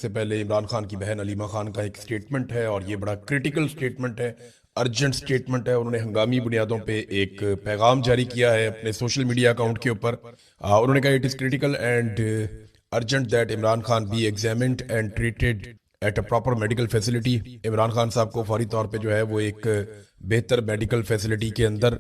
से पहले इमरान खान की बहन अलीमा खान का एक स्टेटमेंट है और ये बड़ा क्रिटिकल स्टेटमेंट है, अर्जेंट स्टेटमेंट है। उन्होंने हंगामी बुनियादों पे एक पैगाम जारी किया है अपने सोशल मीडिया अकाउंट के ऊपर। उन्होंने कहा it is critical and urgent that Imran Khan B examined and treated at a proper medical facility. Imran Khan साहब को फौरी तौर पे जो है वो एक बेहतर मेडिकल फैसिलिटी के अंदर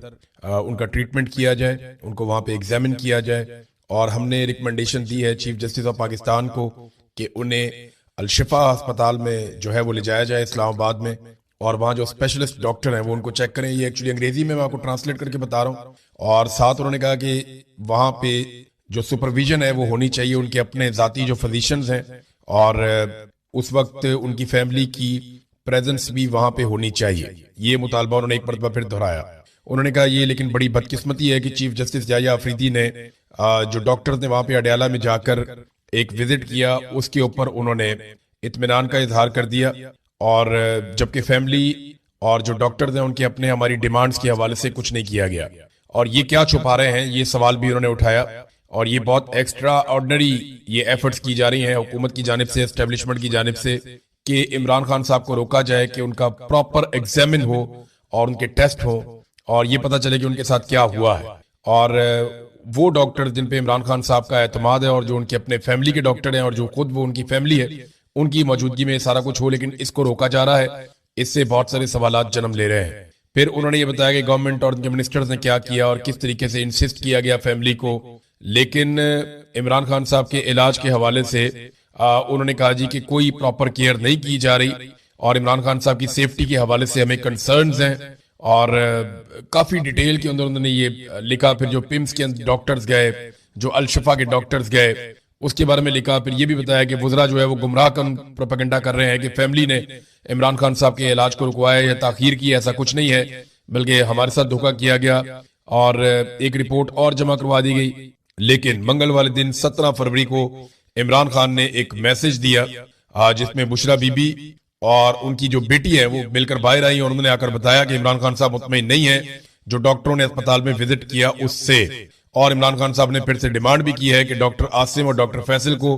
उनका ट्रीटमेंट किया जाए, उनको वहाँ पे एग्जामिन किया जाए। और हमने रिकमेंडेशन दी है चीफ जस्टिस ऑफ पाकिस्तान को कि उन्हें अलशिफा अस्पताल में जो है वो ले जाया जाए इस्लामाबाद में, और वहाँ जो स्पेशलिस्ट डॉक्टर हैं वो उनको चेक करें। ये एक्चुअली अंग्रेजी में मैं आपको ट्रांसलेट करके बता रहा हूँ। और साथ उन्होंने कहा कि वहाँ पे जो सुपरविजन है वो होनी चाहिए उनके अपने जाती जो फिजिशियंस हैं, और उस वक्त उनकी फैमिली की प्रेजेंस भी वहाँ पे होनी चाहिए। ये मुतालबा उन्होंने एक मरतबा फिर दोहराया। उन्होंने कहा ये लेकिन बड़ी बदकिस्मती है कि चीफ जस्टिस याया अफरीदी ने जो डॉक्टर ने वहाँ पे अडयाला में जाकर एक विजिट किया उसके ऊपर उन्होंने इत्मीनान का इजहार कर दिया, और जबकि फैमिली और जो डॉक्टर्स हैं उनके अपने हमारी डिमांड्स के हवाले से कुछ नहीं किया गया। और ये क्या छुपा रहे हैं, ये सवाल भी उन्होंने उठाया। और ये बहुत एक्स्ट्रा ऑर्डिनरी ये एफर्ट्स की जा रही हैं हुकूमत की जानिब से, एस्टेब्लिशमेंट की जानिब से, कि इमरान खान साहब को रोका जाए कि उनका प्रॉपर एग्जामिन हो और उनके टेस्ट हो और ये पता चले कि उनके साथ क्या हुआ है। और वो डॉक्टर जिन पे इमरान खान साहब का एतमाद है और जो उनके अपने फैमिली के डॉक्टर हैं और जो खुद वो उनकी फैमिली है, उनकी मौजूदगी में सारा कुछ हो, लेकिन इसको रोका जा रहा है। इससे बहुत सारे सवालात जन्म ले रहे हैं। फिर उन्होंने ये बताया कि गवर्नमेंट और उनके मिनिस्टर्स ने क्या किया और किस तरीके से इंसिस्ट किया गया फैमिली को। लेकिन इमरान खान साहब के इलाज के हवाले से उन्होंने कहा जी कि कोई प्रॉपर केयर नहीं की जा रही, और इमरान खान साहब की सेफ्टी के हवाले से हमें कंसर्न्स हैं। और काफी डिटेल के अंदर उन्होंने ये लिखा। फिर जो पिम्स के डॉक्टर्स गए, जो अलशिफा के डॉक्टर्स गए, उसके बारे में लिखा। फिर ये भी बताया कि वुज़रा जो है वो गुमराह कन प्रोपेगेंडा कर रहे हैं कि फैमिली ने इमरान खान साहब के इलाज को रुकवाया या ताखीर की। ऐसा कुछ नहीं है, बल्कि हमारे साथ धोखा किया गया और एक रिपोर्ट और जमा करवा दी गई। लेकिन मंगल वाले दिन 17 फरवरी को इमरान खान ने एक मैसेज दिया जिसमें बुशरा बीबी और उनकी जो बेटी है वो मिलकर बाहर आई और उन्होंने आकर बताया कि इमरान खान साहब मुतमईन नहीं है जो डॉक्टरों ने अस्पताल में विजिट किया उससे। और इमरान खान साहब ने फिर से डिमांड भी की है कि डॉक्टर आसिम और डॉक्टर फैसल को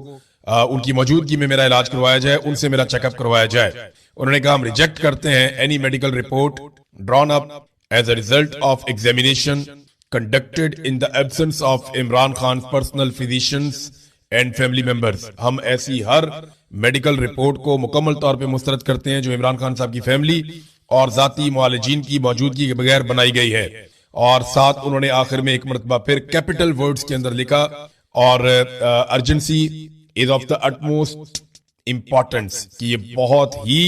उनकी मौजूदगी में मेरा इलाज करवाया जाए, उनसे मेरा चेकअप करवाया जाए। उन्होंने कहा हम रिजेक्ट करते हैं any medical report drawn up as a result of examination conducted in the absence of Imran Khan personal physicians and family members. हम ऐसी हर मेडिकल रिपोर्ट को मुकम्मल तौर पे मुस्तरद करते हैं जो इमरान खान साहब की फैमिली और जाती मुआलिजीन की मौजूदगी के बगैर बनाई गई है। और साथ उन्होंने आखिर में एक मरतबा फिर कैपिटल वर्ड्स के अंदर लिखा, और urgency is of the utmost importance, कि ये बहुत ही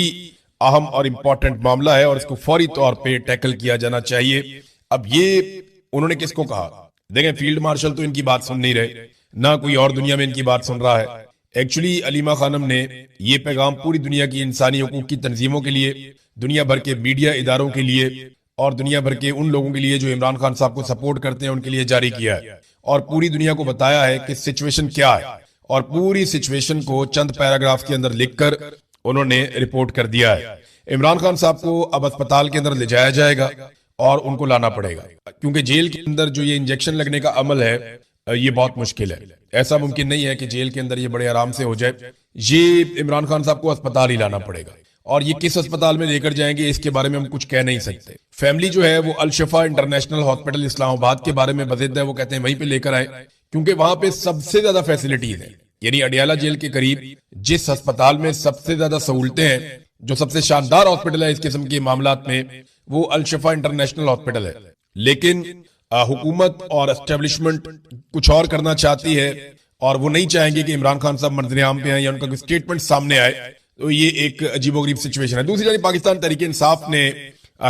अहम और इम्पोर्टेंट मामला है और इसको फौरी तौर पे टैकल किया जाना चाहिए। अब ये उन्होंने किसको कहा? देखें, फील्ड मार्शल तो इनकी बात सुन नहीं रहे, ना कोई और दुनिया में इनकी बात सुन रहा है। एक्चुअली अलीमा खानम ने ये पैगाम पूरी दुनिया की इंसानी हकूक की तंजीमों के लिए, दुनिया भर के मीडिया इदारों के लिए और दुनिया भर के उन लोगों के लिए जो इमरान खान साहब को सपोर्ट करते हैं उनके लिए जारी किया है, और पूरी दुनिया को बताया है कि सिचुएशन क्या है। और पूरी सिचुएशन को चंद पैराग्राफ के अंदर लिखकर उन्होंने रिपोर्ट कर दिया है। इमरान खान साहब को अब अस्पताल के अंदर ले जाया जाएगा और उनको लाना पड़ेगा, क्योंकि जेल के अंदर जो ये इंजेक्शन लगने का अमल है ये बहुत मुश्किल है। ऐसा मुमकिन नहीं है कि जेल के अंदर ये बड़े आराम से हो जाए। ये इमरान खान साहब को अस्पताल ही लाना पड़ेगा, और ये किस अस्पताल में लेकर जाएंगे इसके बारे में हम कुछ कह नहीं सकते। फैमिली जो है वो अलशिफा इंटरनेशनल हॉस्पिटल इस्लामाबाद के बारे में बजिद है, वो कहते हैं वहीं पे लेकर आए, क्योंकि वहां पे सबसे ज्यादा फैसिलिटीज है। यानी अडयाला जेल के करीब जिस अस्पताल में सबसे ज्यादा सहूलतें हैं, जो सबसे शानदार हॉस्पिटल है इस किस्म के मामलात में, वो अलशिफा इंटरनेशनल हॉस्पिटल है। लेकिन हुकूमत और एस्टेब्लिशमेंट कुछ और करना चाहती है, और वो नहीं चाहेंगे कि इमरान खान साहब मंजर-ए-आम पे आए या उनका कोई स्टेटमेंट सामने आए। तो ये एक अजीबोगरीब सिचुएशन है। दूसरी तरफ पाकिस्तान तहरीक इंसाफ ने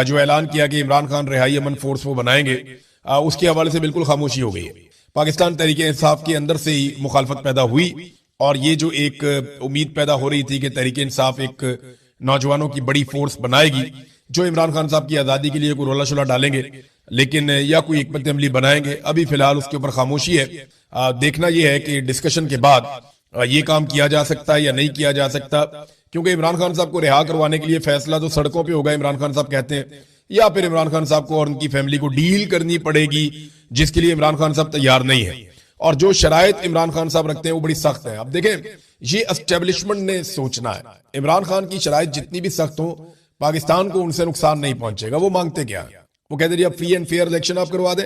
जो ऐलान किया कि इमरान खान रिहाई अमन फोर्स वो बनाएंगे, उसके हवाले से बिल्कुल खामोशी हो गई है। पाकिस्तान तहरीक इंसाफ के अंदर से ही मुखालफत पैदा हुई, और ये जो एक उम्मीद पैदा हो रही थी कि तहरीक इंसाफ एक नौजवानों की बड़ी फोर्स बनाएगी जो इमरान खान साहब की आजादी के लिए कोई रोला शोला डालेंगे, लेकिन या कोई हिकमत अमली बनाएंगे। अभी फिलहाल उसके ऊपर खामोशी है। देखना यह है कि डिस्कशन के बाद ये काम किया जा सकता है या नहीं किया जा सकता, क्योंकि इमरान खान साहब को रिहा करवाने के लिए फैसला तो सड़कों पे होगा, इमरान खान साहब कहते हैं, या फिर इमरान खान साहब को और उनकी फैमिली को डील करनी पड़ेगी, जिसके लिए इमरान खान साहब तैयार नहीं है। और जो शराइत इमरान खान साहब रखते हैं वो बड़ी सख्त है। अब देखें, ये एस्टेब्लिशमेंट ने सोचना है, इमरान खान की शराइत जितनी भी सख्त हो, पाकिस्तान को उनसे नुकसान नहीं पहुंचेगा। वो मांगते क्या है? वो कहते हैं आप फ्री एंड फेयर इलेक्शन आप करवा दें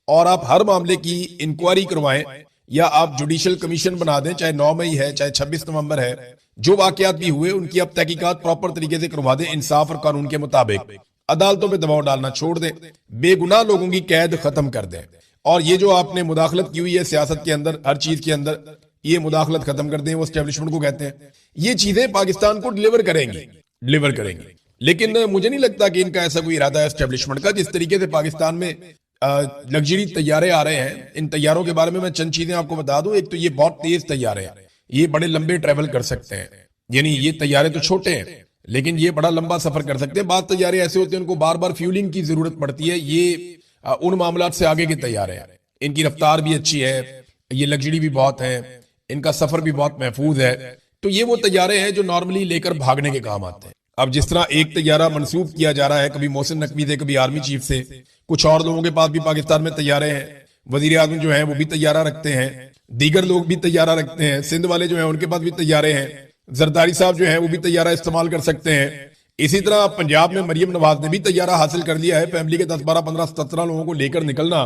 और आप हर मामले की इंक्वायरी करवाएं, या आप जुडिशियल कमीशन बना दें, चाहे 9 मई है चाहे 26 नवंबर है, जो वाकयात भी हुए उनकी आप तहकीकात प्रॉपर तरीके से करवा दें, इंसाफ और कानून के मुताबिक। अदालतों पे दबाव डालना छोड़ दें, बेगुनाह लोगों की कैद खत्म कर दें। और ये जो आपने मुदाखलत की हुई है सियासत के अंदर, हर चीज के अंदर, ये मुदाखलत खत्म कर दें, वो एस्टेब्लिशमेंट को कहते हैं। ये चीजें पाकिस्तान को डिलीवर करेंगी। लेकिन मुझे नहीं लगता कि इनका ऐसा कोई इरादा है एस्टेब्लिशमेंट का। जिस तरीके से पाकिस्तान में लग्जरी तैयारे आ रहे हैं, इन तैयारों के बारे में मैं चंद चीजें आपको बता दूं। एक तो ये बहुत तेज तैयारे हैं, ये बड़े लंबे ट्रेवल कर सकते हैं, यानी ये तैयारे तो छोटे हैं लेकिन ये बड़ा लंबा सफर कर सकते हैं। बाद तैयारे ऐसे होते हैं उनको बार बार फ्यूलिंग की जरूरत पड़ती है। ये उन मामलात से आगे के तैयारे हैं, इनकी रफ्तार भी अच्छी है, ये लग्जरी भी बहुत है, इनका सफर भी बहुत महफूज है। तो ये वो तैयारे हैं जो नॉर्मली लेकर भागने के काम आते हैं। अब जिस तरह एक तैयारा मंसूब किया जा रहा है, कभी मोहसिन नकवी से, कभी आर्मी चीफ से, कुछ और लोगों के पास भी पाकिस्तान में तैयारे हैं। वजीर आजम जो है वो भी तैयारा रखते हैं, दीगर लोग भी तैयारा रखते हैं, सिंध वाले जो है उनके पास भी तैयारे हैं, जरदारी साहब जो है वो भी तैयारा इस्तेमाल कर सकते हैं। इसी तरह पंजाब में मरियम नवाज ने भी तैयारा हासिल कर लिया है। फैमिली के 10, 12, 15, 17 लोगों को लेकर निकलना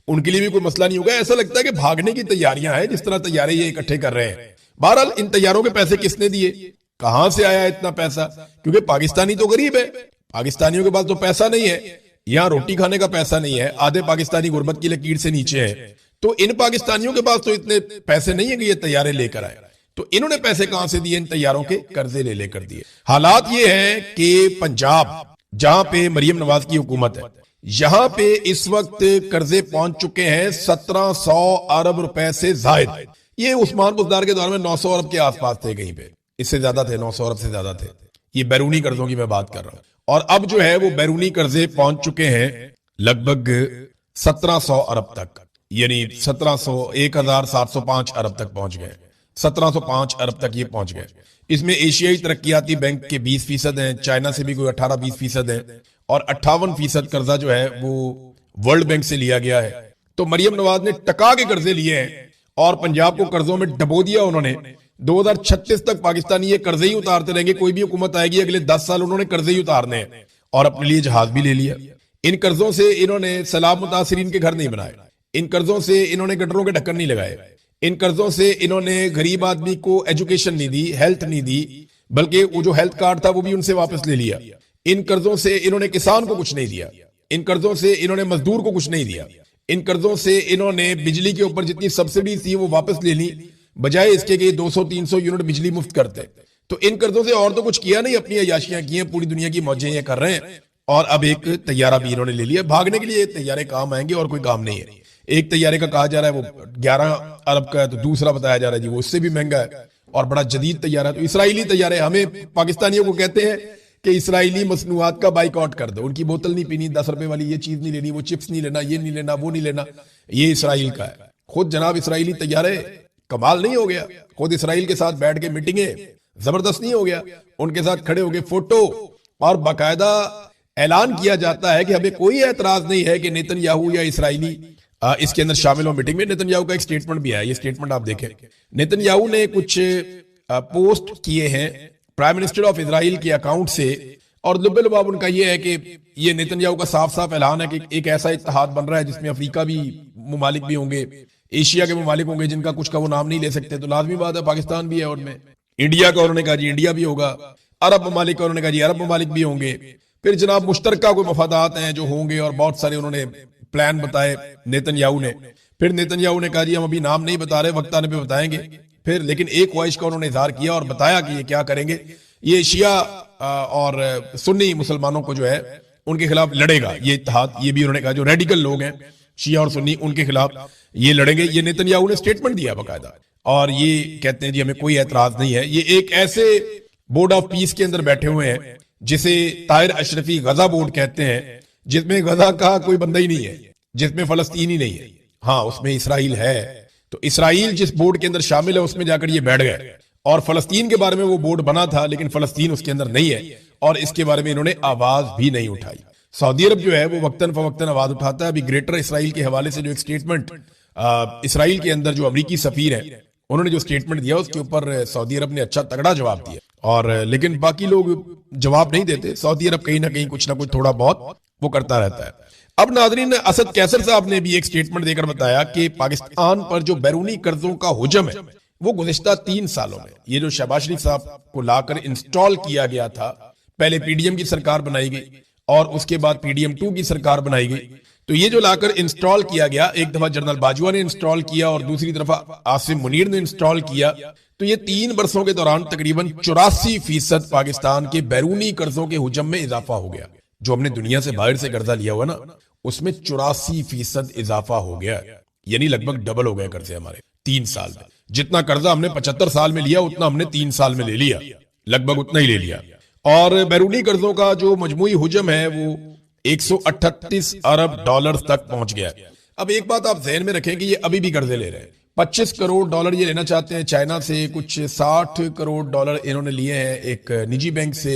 उनके लिए भी कोई मसला नहीं होगा। ऐसा लगता है कि भागने की तैयारियां हैं, जिस तरह तैयारे ये इकट्ठे कर रहे हैं। बहरहाल इन तैयारों के पैसे किसने दिए, कहां से आया इतना पैसा? क्योंकि पाकिस्तानी तो गरीब है, पाकिस्तानियों के पास तो पैसा नहीं है, यहाँ रोटी खाने का पैसा नहीं है, आधे पाकिस्तानी गुर्बत की लकीर से नीचे है। तो इन पाकिस्तानियों के पास तो इतने पैसे नहीं है कि ये तैयारे लेकर आए। तो इन्होंने पैसे कहां से दिए? इन तैयारों के कर्जे ले लेकर दिए। हालात ये हैं कि पंजाब, जहां पे मरियम नवाज की हुकूमत है, यहां पे इस वक्त कर्जे पहुंच चुके हैं 1700 अरब रुपए से जायद। ये उस्मान बुज़दार के दौर में 900 अरब के आसपास थे, कहीं पे इससे ज्यादा थे, 900 अरब से ज्यादा थे। ये बैरूनी कर्जों की मैं बात कर रहा हूं। और अब जो है वो बैरूनी कर्जे पहुंच चुके हैं लगभग 1700 अरब तक, यानी 1705 अरब तक पहुंच गए। 1705 अरब तक ये पहुंच गए। इसमें एशियाई तरक्याती बैंक के 20% हैं, चाइना से भी कोई 18-20% है, और 58% कर्जा जो है वो वर्ल्ड बैंक से लिया गया है। तो मरियम नवाज ने टका के कर्जे लिए हैं और पंजाब को कर्जों में डबो दिया उन्होंने। 2036 तक पाकिस्तानी ये कर्जे ही उतारते रहेंगे। कोई भी हुकूमत आएगी अगले 10 साल उन्होंने कर्जे ही उतारने हैं, और अपने लिए जहाज भी ले लिया। इन कर्जों से इन्होंने सैलाब मुतासिरीन के घर नहीं बनाए, इन कर्जों से इन्होंने गटरों के ढक्कन नहीं लगाए, इन कर्जों से इन्होंने गरीब आदमी को एजुकेशन नहीं दी, हेल्थ नहीं दी, बल्कि वो जो हेल्थ कार्ड था वो भी उनसे वापस ले लिया। इन कर्जों से इन्होंने किसान को कुछ नहीं दिया, इन कर्जों से इन्होंने मजदूर को कुछ नहीं दिया, इन कर्जों से इन्होंने बिजली के ऊपर जितनी सब्सिडी थी वो वापस ले ली, बजाय इसके कि 200-300 यूनिट बिजली मुफ्त करते। तो इन कर्जों से और तो कुछ किया नहीं, अपनी अयाशियां की हैं, पूरी दुनिया की मौजें ये कर रहे हैं। और अब एक तैयारा भी इन्होंने ले लिया। भागने के लिए तैयारे काम आएंगे और कोई काम नहीं है। एक तैयारे का कहा जा रहा है वो 11 अरब का है, तो दूसरा बताया जा रहा है जी वो उससे भी महंगा है और बड़ा जदीद तैयारा है। तो इसराइली तैयारे, हमें पाकिस्तानियों को कहते हैं कि इसराइली मसनूआत का बाइकआउट कर दो, उनकी बोतल नहीं पीनी, 10 रुपए वाली ये चीज नहीं लेनी, वो चिप्स नहीं लेना, ये नहीं लेना, वो नहीं लेना, ये इसराइल का है। खुद जनाब इसराइली तैयारे, कमाल नहीं हो गया? खुद इसराइल के साथ बैठ के मीटिंगे, जबरदस्त नहीं हो गया? उनके साथ खड़े होके फोटो, और बाकायदा ऐलान किया जाता है कि हमें कोई एतराज नहीं है कि नेतन्याहू या इसराइली इसके अंदर शामिल हो मीटिंग में। नेतन्याहू का एक स्टेटमेंट भी है, ये स्टेटमेंट आप देखें। नेतन्याहू ने कुछ पोस्ट किए हैं प्राइम मिनिस्टर ऑफ इजराइल के अकाउंट से, और लुब्बे-लुबाब उनका ये है कि ये नेतन्याहू का साफ साफ ऐलान है कि एक ऐसा इत्तेहाद बन रहा है जिसमें अफ्रीका भी मुमालिक भी होंगे, एशिया के मुमालिक होंगे जिनका कुछ का वो नाम नहीं ले सकते। तो लाजमी बात है पाकिस्तान भी है उनमें, इंडिया का उन्होंने कहा जी इंडिया भी होगा, अरब ममालिक का उन्होंने कहा जी अरब ममालिक भी होंगे। फिर जनाब मुश्तरका कोई मफादात हैं जो होंगे, और बहुत सारे उन्होंने प्लान बताए नेतन्याहू ने। फिर नेतन्याहू ने कहा जी हम अभी नाम नहीं बता रहे, वक्त आने पे बताएंगे। फिर लेकिन एक ख्वाहिश का उन्होंने इजहार किया और बताया कि ये क्या करेंगे, ये शिया और सुन्नी मुसलमानों को जो है उनके खिलाफ लड़ेगा ये इत्तेहाद। ये भी उन्होंने कहा जो रेडिकल लोग हैं शिया और सुन्नी उनके खिलाफ ये लड़ेंगे। ये नेतन्याहू ने स्टेटमेंट दिया बाकायदा, और ये कहते हैं जी हमें कोई एतराज नहीं है। ये एक ऐसे बोर्ड ऑफ पीस के अंदर बैठे हुए हैं जिसे ताहिर अशरफी गजा बोर्ड कहते हैं, जिसमें गजा का कोई बंदा ही नहीं है, जिसमें फलस्तीन ही नहीं है। हाँ, उसमें इसराइल है, तो इसराइल जिस बोर्ड के अंदर शामिल है उसमें जाकर ये बैठ गए। और फलस्तीन के बारे में वो बोर्ड बना था, लेकिन फलस्तीन उसके अंदर नहीं है, और इसके बारे में इन्होंने आवाज भी नहीं उठाई। सऊदी अरब जो है वो वक्तन फवक्तन आवाज उठाता है। अभी ग्रेटर इसराइल के हवाले से जो एक स्टेटमेंट इसराइल के अंदर जो अमरीकी सफीर है उन्होंने जो स्टेटमेंट दिया उसके ऊपर सऊदी अरब ने अच्छा तगड़ा जवाब दिया, और लेकिन बाकी लोग जवाब नहीं देते। सऊदी अरब कहीं ना कहीं कुछ ना कुछ थोड़ा बहुत वो करता रहता है। अब नाजरीन, असद कैसर साहब ने भी एक स्टेटमेंट देकर बताया कि पाकिस्तान पर जो बैरूनी कर्जों का हुजम है वो गुज़िश्ता 3 सालों में, ये जो शहबाज शरीफ साहब को लाकर इंस्टॉल किया गया था, पहले पीडीएम की सरकार बनाई गई और उसके बाद पीडीएम 2 की सरकार बनाई गई, तो ये जो लाकर इंस्टॉल किया गया, एक दफा जनरल बाजवा ने इंस्टॉल किया और दूसरी दफा आसिम मुनीर ने इंस्टॉल किया, तो ये 3 वर्षों के दौरान तकरीबन 84% पाकिस्तान के बैरूनी कर्जों के हुजम में इजाफा हो गया। जो हमने दुनिया से बाहर से कर्जा लिया हुआ ना, उसमें 84% इजाफा हो गया, यानी लगभग डबल हो गए कर्जे हमारे 3 साल में। जितना कर्जा हमने 75 साल में लिया उतना हमने 3 साल में ले लिया, लगभग उतना ही ले लिया। और बैरूनी कर्जों का जो मजमूई हुजम है वो 138 अरब डॉलर तक पहुंच गया। अब एक बात आप ज़हन में रखें कि ये अभी भी कर्जे ले रहे हैं। 25 करोड़ डॉलर ये लेना चाहते हैं चाइना से, कुछ 60 करोड़ डॉलर इन्होंने लिए हैं एक निजी बैंक से,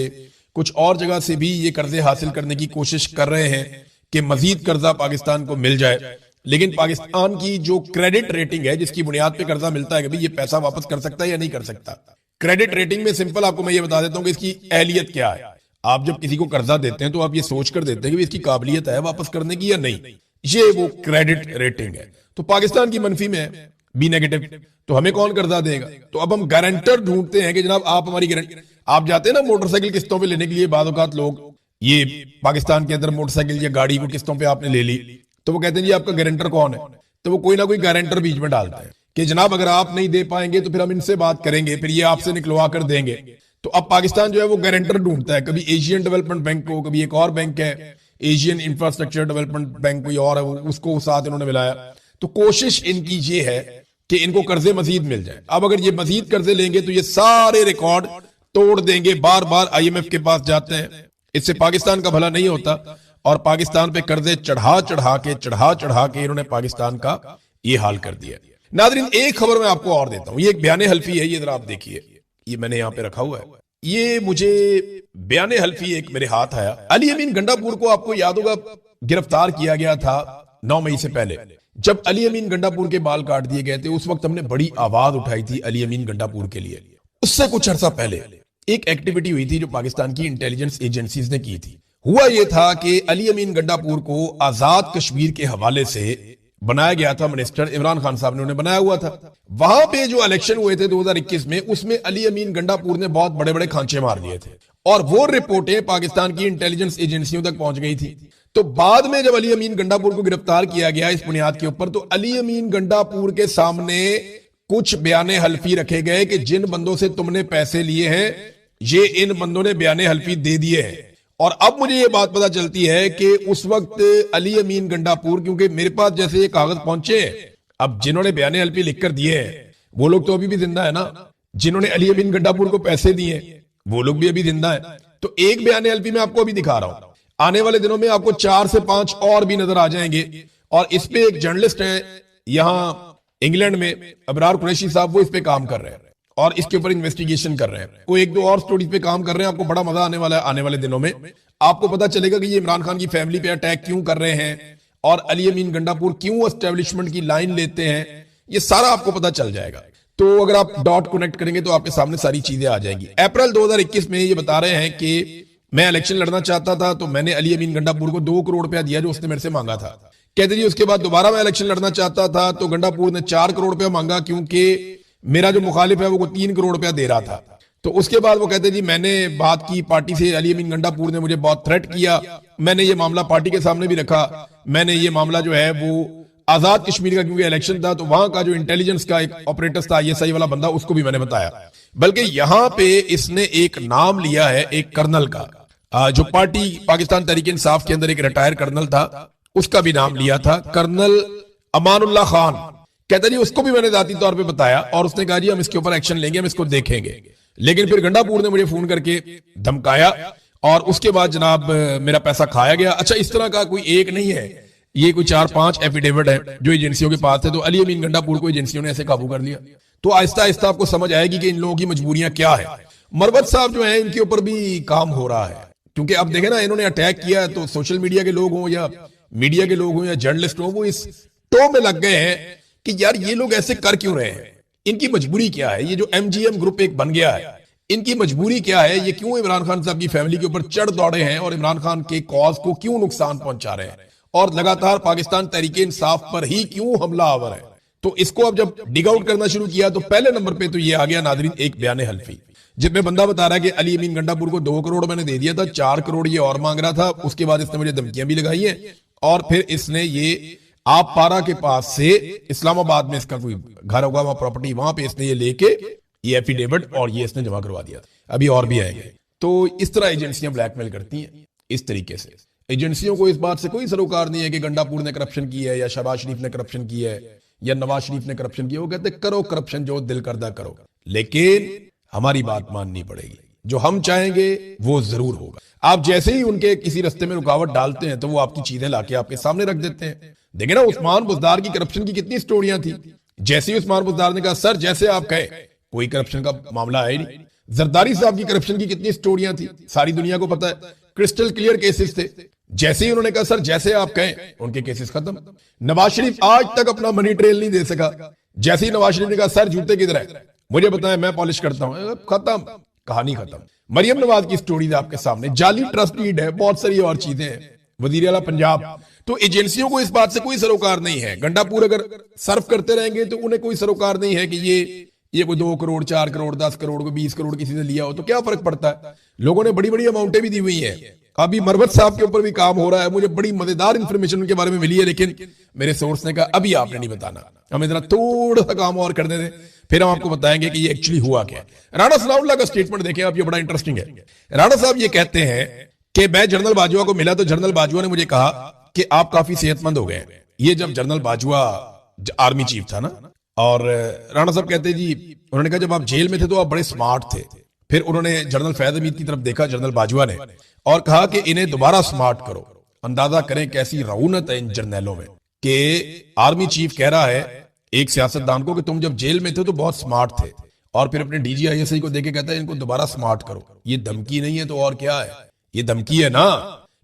कुछ और जगह से भी ये कर्जे हासिल करने की कोशिश कर रहे हैं कि मजीद कर्जा पाकिस्तान को मिल जाए। लेकिन पाकिस्तान की जो क्रेडिट रेटिंग है, जिसकी बुनियाद पे कर्जा मिलता है कि भाई ये पैसा वापस कर सकता है या नहीं कर सकता, क्रेडिट रेटिंग में सिंपल आपको मैं ये बता देता हूं कि इसकी अहलियत क्या है। आप जब किसी को कर्जा देते हैं तो आप ये सोच कर देते हैं कि इसकी काबिलियत है वापस करने की या नहीं, ये वो क्रेडिट रेटिंग है। तो पाकिस्तान की मनफी में है, बी नेगेटिव, तो हमें कौन कर्जा देगा? तो अब हम गारंटर ढूंढते हैं कि जनाब आप हमारी गारंटी। आप जाते हैं ना मोटरसाइकिल किस्तों पे लेने के लिए, बाद औकात लोग ये पाकिस्तान के अंदर मोटरसाइकिल या गाड़ी को किस्तों पे आपने ले ली, तो वो कहते हैं जी आपका गारंटर कौन है? तो वो कोई ना कोई गारंटर बीच में डालता है कि जनाब अगर आप नहीं दे पाएंगे तो फिर हम इनसे बात करेंगे, फिर ये आपसे निकलवा कर देंगे। तो अब पाकिस्तान जो है वो गारंटर ढूंढता है, कभी एशियन डेवलपमेंट बैंक को, कभी एक और बैंक है एशियन इंफ्रास्ट्रक्चर डेवलपमेंट बैंक कोई और है, उसको साथ इन्होंने मिलाया। तो कोशिश इनकी ये है कि इनको कर्जे मजीद मिल जाए। अब अगर ये मजीद कर्जे लेंगे तो ये सारे रिकॉर्ड तोड़ देंगे, बार बार IMF के पास जाते हैं, इससे पाकिस्तान का भला नहीं होता। और पाकिस्तान पे कर्जे चढ़ा चढ़ा के इन्होंने पाकिस्तान का ये हाल कर दिया। नादरीन, एक खबर मैं आपको और देता हूं, ये एक बयाने हल्फी है, ये जरा आप देखिए, ये मैंने यहां पे रखा हुआ है। ये मुझे बयाने हल्फी एक मेरे हाथ आया। अली अमीन गंडापुर को आपको याद होगा गिरफ्तार किया गया था 9 मई से पहले, जब अली अमीन गंडापुर के बाल काट दिए गए थे। उस वक्त हमने बड़ी आवाज उठाई थी अली अमीन गंडापुर के लिए। उससे कुछ अरसा पहले एक एक्टिविटी हुई थी जो पाकिस्तान की इंटेलिजेंस एजेंसीज ने की थी। हुआ यह था कि अली अमीन गंडापुर को आजाद कश्मीर के हवाले से बनाया गया था, मिनिस्टर इमरान खान साहब ने उन्हें बनाया हुआ था। वहां पे जो इलेक्शन हुए थे 2021 में, उसमें अली अमीन गंडापुर ने बहुत बड़े बड़े खांचे मार दिए थे और वो रिपोर्टें पाकिस्तान की इंटेलिजेंस एजेंसियों तक पहुंच गई थी। तो बाद में जब अली अमीन गंडापुर को गिरफ्तार किया गया इस बुनियाद के ऊपर, तो अली अमीन गंडापुर के सामने कुछ बयाने हल्फी रखे गए कि जिन बंदों से तुमने पैसे लिए हैं ये इन बंदों ने बयाने हल्फी दे दिए हैं। और अब मुझे ये बात पता चलती है कि उस वक्त अली अमीन गंडापुर, क्योंकि मेरे पास जैसे ये कागज पहुंचे, अब जिन्होंने बयाने हल्फी लिखकर दिए हैं वो लोग तो अभी भी जिंदा है ना, जिन्होंने अली अमीन गंडापुर को पैसे दिए वो लोग भी अभी जिंदा है। तो एक बयाने हल्फी मैं आपको अभी दिखा रहा हूं, आने वाले दिनों में आपको 4 से 5 और भी नजर आ जाएंगे। और इस पे एक जर्नलिस्ट है यहां इंग्लैंड में, अबरार कुरैशी साहब, वो इस पे काम कर रहे हैं और इसके ऊपर इन्वेस्टिगेशन कर रहे हैं। वो 1-2 और स्टोरीज पे काम कर रहे हैं। आपको बड़ा मजा आने वाला है। आने वाले दिनों में आपको पता चलेगा कि ये इमरान खान की फैमिली पे अटैक क्यों कर रहे हैं और अली अमीन गंडापुर क्यों एस्टेब्लिशमेंट की लाइन लेते हैं, ये सारा आपको पता चल जाएगा। तो अगर आप डॉट कनेक्ट करेंगे तो आपके सामने सारी चीजें आ जाएंगी। अप्रैल 2021 में ये बता रहे हैं कि मैं इलेक्शन लड़ना चाहता था तो मैंने अली अमीन गंडापुर को 2 करोड़ रुपया दिया जो उसने मेरे से मांगा था। कहते जी उसके बाद दोबारा मैं इलेक्शन लड़ना चाहता था तो गंडापुर ने 4 करोड़ रुपया मांगा, क्योंकि मेरा जो मुखालिफ है वो 3 करोड़ रुपया दे रहा था। तो उसके बाद वो कहते जी मैंने बात की पार्टी से, अली अमीन गंडापुर ने मुझे बहुत थ्रेट किया, मैंने ये मामला पार्टी के सामने भी रखा, मैंने ये मामला जो है वो आजाद कश्मीर का, क्योंकि इलेक्शन था तो वहां का जो इंटेलिजेंस का एक ऑपरेटर था ISI वाला बंदा, उसको भी मैंने बताया। बल्कि यहां पे इसने एक नाम लिया है एक कर्नल का, जो पार्टी पाकिस्तान तहरीक इंसाफ के अंदर एक रिटायर कर्नल था, उसका भी नाम लिया था, कर्नल अमानुल्लाह खान। कहता जी उसको भी मैंने जाती तौर पे बताया और उसने कहा जी हम इसके ऊपर एक्शन लेंगे, हम इसको देखेंगे। लेकिन फिर गंडापुर ने मुझे फोन करके धमकाया और उसके बाद जनाब मेरा पैसा खाया गया। अच्छा, इस तरह का कोई एक नहीं है, ये कोई 4-5 एफिडेविट है जो एजेंसियों के पास थे। तो अली अमीन गंडापुर को एजेंसियों ने ऐसे काबू कर लिया। तो आहिस्ता आहिस्ता आपको समझ आएगी कि इन लोगों की मजबूरियां क्या है। मरवत साहब जो है इनके ऊपर भी काम हो रहा है, क्योंकि अब देखे ना इन्होंने अटैक किया तो सोशल मीडिया के लोग हों या मीडिया के लोग हों या जर्नलिस्ट हों, वो इस टो में लग गए हैं कि यार ये लोग ऐसे कर क्यों रहे हैं, इनकी मजबूरी क्या है, ये जो MGM ग्रुप एक बन गया है इनकी मजबूरी क्या है, ये क्यों इमरान खान साहब की फैमिली के ऊपर चढ़ दौड़े हैं और इमरान खान के कॉज को क्यों नुकसान पहुंचा रहे हैं और लगातार पाकिस्तान तहरीके इंसाफ पर ही क्यों हमला आवर है। तो इसको अब जब डिग आउट करना शुरू किया तो पहले नंबर पे तो ये आ गया नादरीन एक बयान हल्फी, जिसमें बंदा बता रहा है कि अली अमीन गंडापुर को 2 करोड़ मैंने दे दिया था, 4 करोड़ ये और मांग रहा था, उसके बाद इसने मुझे धमकियां भी लगाई हैं और फिर इसने ये आप पारा के पास से इस्लामाबाद में इसका कोई घर होगा वहां प्रॉपर्टी, वहां पे इसने ये लेके ये एफिडेविट और ये इसने जमा करवा दिया था, अभी और भी आएंगे। तो इस तरह एजेंसियां ब्लैकमेल करती हैं इस तरीके से। एजेंसियों को इस बात से कोई सरोकार नहीं है कि गंडापुर ने करप्शन की है या शहबाज शरीफ ने करप्शन की है या नवाज शरीफ ने करप्शन की है। वो कहते करो करप्शन, जो दिल करदा करो, लेकिन हमारी बात माननी पड़ेगी, जो हम चाहेंगे वो जरूर होगा। आप जैसे ही उनके किसी रास्ते में रुकावट डालते हैं तो वो आपकी चीजें लाके आपके सामने रख देते हैं। देखे ना उस्मान बुज़दार की करप्शन की कितनी स्टोरियां थी, जैसे ही उस्मान बुज़दार ने कहा सर जैसे आप कहे, कोई करप्शन का मामला है ही नहीं। जरदारी साहब की करप्शन की कितनी स्टोरियां थी, सारी दुनिया को पता है, क्रिस्टल क्लियर केसेस थे, जैसे ही उन्होंने कहा सर जैसे आप कहें, उनके केसेस खत्म। नवाज शरीफ आज तक अपना मनी ट्रेल नहीं दे सका, जैसे ही नवाज शरीफ ने कहा सर जूते किधर है, मुझे बताएं मैं पॉलिश करता हूं, खत्म, कहानी खत्म। मरियम नवाज की स्टोरी आपके सामने, जाली ट्रस्ट डीड है, बहुत सारी और चीजें हैं, वजीर आला पंजाब। तो एजेंसियों को इस बात से कोई सरोकार नहीं है, गंडापुर अगर सर्व करते रहेंगे तो उन्हें कोई सरोकार नहीं है कि ये कोई 2 करोड़ 4 करोड़ 10 करोड़ को 20 करोड़ किसी से लिया हो तो क्या फर्क पड़ता है। लोगों ने बड़ी बड़ी अमाउंटें भी दी हुई हैं, अभी मरवत साहब के ऊपर भी काम हो रहा है, मुझे बड़ी मजेदार इंफॉर्मेशन उनके बारे में मिली है, लेकिन मेरे सोर्स ने कहा अभी आपने नहीं बताना, हमें जरा थोड़ा सा काम और करने दें, फिर हम आपको बताएंगे कि ये एक्चुअली हुआ क्या है। राणा सनाउल्लाह का स्टेटमेंट देखें आप, ये बड़ा इंटरेस्टिंग है। राणा साहब ये कहते हैं कि मैं जनरल बाजवा को मिला तो जनरल बाजवा ने मुझे कहा कि आप काफी सेहतमंद हो गए। ये जब जनरल बाजवा आर्मी चीफ था ना, और राणा साहब कहते जी, उन्होंने कहा जब आप जेल में थे तो आप बड़े स्मार्ट थे। फिर उन्होंने जनरल फैज हमीद की तरफ देखा, जनरल बाजवा ने, और कहा कि इन्हें दोबारा स्मार्ट करो। अंदाजा करें कैसी रऊनत है इन जर्नैलों में कि आर्मी चीफ कह रहा है एक सियासतदान को कि तुम जब जेल में थे तो बहुत स्मार्ट थे, और फिर अपने DGISI को देके कहता है इनको दोबारा स्मार्ट करो। ये धमकी नहीं है तो और क्या है, ये धमकी है ना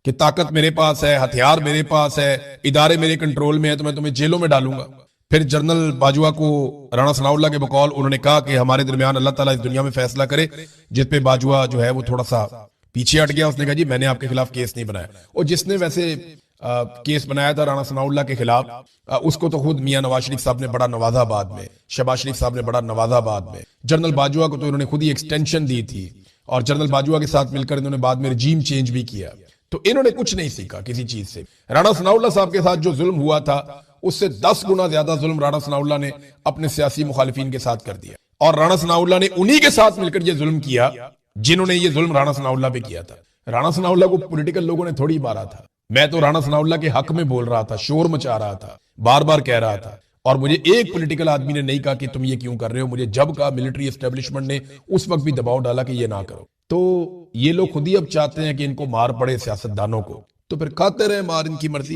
कि ताकत मेरे पास है, हथियार मेरे पास है, इदारे मेरे कंट्रोल में है, तो मैं तुम्हें जेलों में डालूंगा। फिर जनरल बाजवा को राणा सनाउल्लाह के बकौल उन्होंने कहा कि हमारे दरमियान अल्लाह ताला इस दुनिया में फैसला करे, जिस पे बाजवा जो है वो थोड़ा सा पीछे हट गया। उसने कहा जी मैंने आपके खिलाफ केस नहीं बनाया, और जिसने वैसे केस बनाया था राणा सनाउल्लाह के खिलाफ, उसको तो खुद मियां नवाज शरीफ साहब ने बड़ा नवाजा बाद में, शहबाज शरीफ साहब ने बड़ा नवाजा बाद में। जनरल बाजवा को तो इन्होंने खुद ही एक्सटेंशन दी थी, और जनरल बाजवा के साथ मिलकर इन्होंने बाद में रजीम चेंज भी किया। तो इन्होंने कुछ नहीं सीखा किसी चीज से। राणा सनाउल्लाह साहब के साथ जो जुल्म हुआ था उससे 10 गुना ज्यादा जुल्म राणा सनाउल्लाह ने अपने सियासी मुखालिफिन के साथ कर दिया, और राणा सनाउल्लाह ने उन्हीं के साथ मिलकर यह जुल्म किया जिन्होंने ये जुल्म राणा सनाउल्लाह पे किया था। राणा सनाउल्लाह को पॉलिटिकल लोगों ने थोड़ी मारा था, मैं तो राणा सनाउल्लाह के हक में बोल रहा था, शोर मचा रहा था, बार बार कह रहा था, और मुझे एक पॉलिटिकल आदमी ने नहीं कहा कि तुम ये क्यों कर रहे हो। मुझे जब कहा मिलिट्री एस्टेब्लिशमेंट ने उस वक्त भी दबाव डाला कि ये ना करो। तो ये लोग खुद ही अब चाहते हैं कि इनको मार पड़े सियासतदानों को, तो फिर खाते रहे मार, इनकी मर्जी।